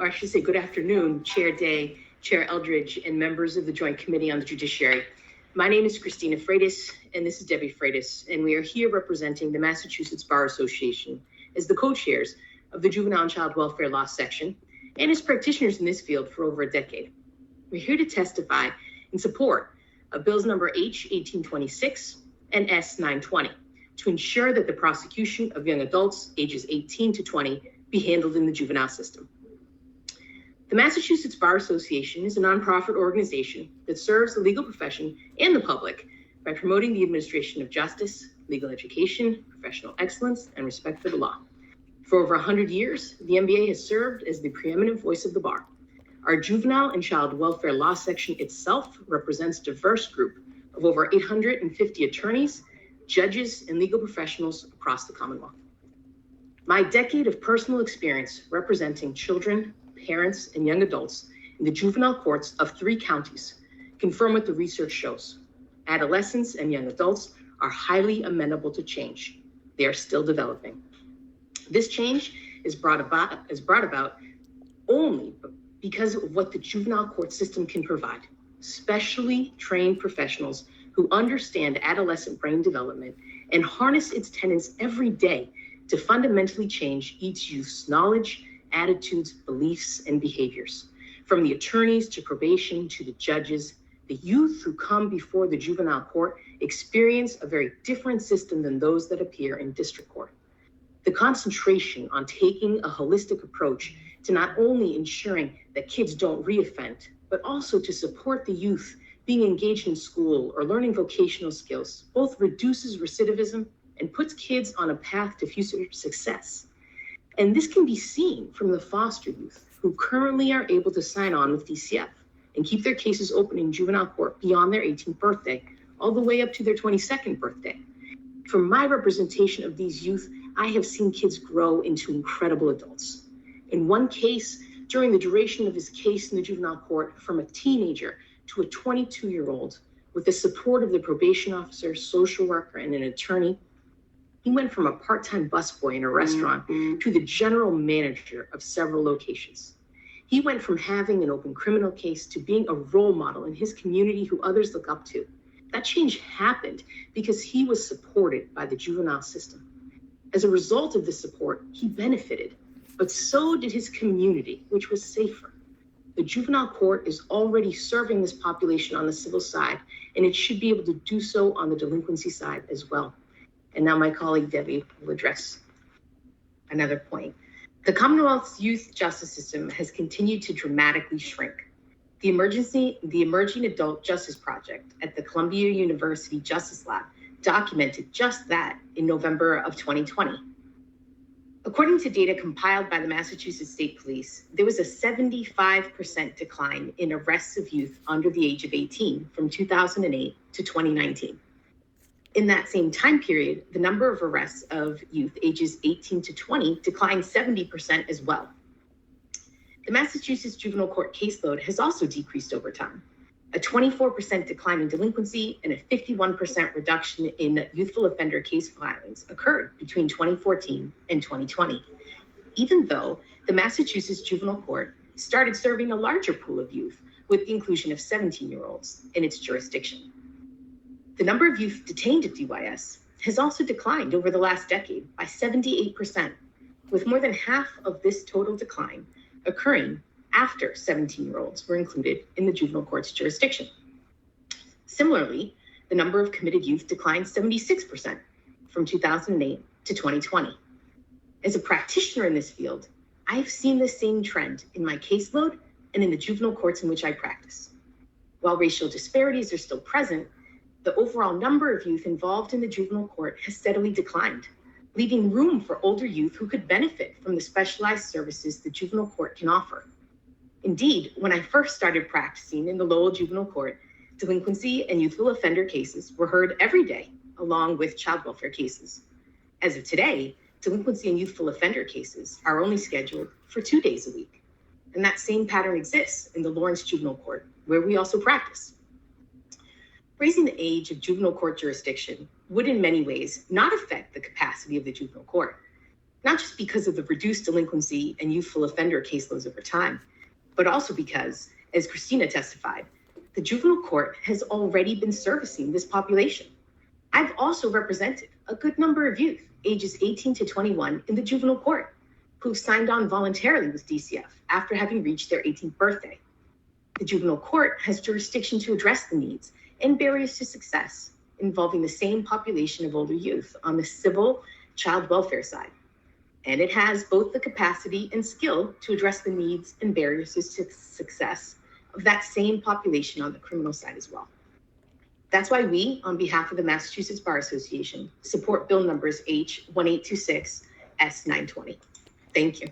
or I should say good afternoon, Chair Day, Chair Eldridge, and members of the Joint Committee on the Judiciary. My name is Cris and Freitas, and this is Debbie Freitas, and we are here representing the Massachusetts Bar Association as the co-chairs of the Juvenile and Child Welfare Law section and as practitioners in this field for over a decade. We're here to testify in support of Bills number H-1826 and S-920 to ensure that the prosecution of young adults ages 18 to 20 be handled in the juvenile system. The Massachusetts Bar Association is a nonprofit organization that serves the legal profession and the public by promoting the administration of justice, legal education, professional excellence, and respect for the law. For over 100 years, the MBA has served as the preeminent voice of the bar. Our Juvenile and Child Welfare Law section itself represents a diverse group of over 850 attorneys, judges, and legal professionals across the Commonwealth. My decade of personal experience representing children, parents, and young adults in the juvenile courts of 3 counties confirm what the research shows. Adolescents and young adults are highly amenable to change. They are still developing. This change is brought about only because of what the juvenile court system can provide. Specially trained professionals who understand adolescent brain development and harness its tenets every day to fundamentally change each youth's knowledge, attitudes, beliefs, and behaviors. From the attorneys to probation to the judges, the youth who come before the juvenile court experience a very different system than those that appear in district court. The concentration on taking a holistic approach to not only ensuring that kids don't reoffend, but also to support the youth being engaged in school or learning vocational skills, both reduces recidivism and puts kids on a path to future success. And this can be seen from the foster youth who currently are able to sign on with DCF and keep their cases open in juvenile court beyond their 18th birthday, all the way up to their 22nd birthday. From my representation of these youth, I have seen kids grow into incredible adults. In one case, during the duration of his case in the juvenile court, from a teenager to a 22-year-old, with the support of the probation officer, social worker, and an attorney, he went from a part-time busboy in a restaurant to the general manager of several locations. He went from having an open criminal case to being a role model in his community who others look up to. That change happened because he was supported by the juvenile system. As a result of this support, he benefited, but so did his community, which was safer. The juvenile court is already serving this population on the civil side, and it should be able to do so on the delinquency side as well. And now my colleague Debbie will address another point. The Commonwealth's youth justice system has continued to dramatically shrink. The Emerging Adult Justice Project at the Columbia University Justice Lab documented just that in November of 2020. According to data compiled by the Massachusetts State Police, there was a 75% decline in arrests of youth under the age of 18 from 2008 to 2019. In that same time period, the number of arrests of youth ages 18 to 20 declined 70% as well. The Massachusetts juvenile court caseload has also decreased over time. A 24% decline in delinquency and a 51% reduction in youthful offender case filings occurred between 2014 and 2020, even though the Massachusetts juvenile court started serving a larger pool of youth with the inclusion of 17-year-olds in its jurisdiction. The number of youth detained at DYS has also declined over the last decade by 78%, with more than half of this total decline occurring after 17-year-olds were included in the juvenile court's jurisdiction. Similarly, the number of committed youth declined 76% from 2008 to 2020. As a practitioner in this field, I've seen the same trend in my caseload and in the juvenile courts in which I practice. While racial disparities are still present, the overall number of youth involved in the juvenile court has steadily declined, leaving room for older youth who could benefit from the specialized services the juvenile court can offer. Indeed, when I first started practicing in the Lowell Juvenile Court, delinquency and youthful offender cases were heard every day, along with child welfare cases. As of today, delinquency and youthful offender cases are only scheduled for 2 days a week. And that same pattern exists in the Lawrence Juvenile Court, where we also practice. Raising the age of juvenile court jurisdiction would in many ways not affect the capacity of the juvenile court. not just because of the reduced delinquency and youthful offender caseloads over time, but also because, as Christina testified, the juvenile court has already been servicing this population. I've also represented a good number of youth, ages 18 to 21, in the juvenile court, who signed on voluntarily with DCF after having reached their 18th birthday. The juvenile court has jurisdiction to address the needs and barriers to success involving the same population of older youth on the civil child welfare side. And it has both the capacity and skill to address the needs and barriers to success of that same population on the criminal side as well. That's why we, on behalf of the Massachusetts Bar Association, support bill numbers H1826, S920. Thank you.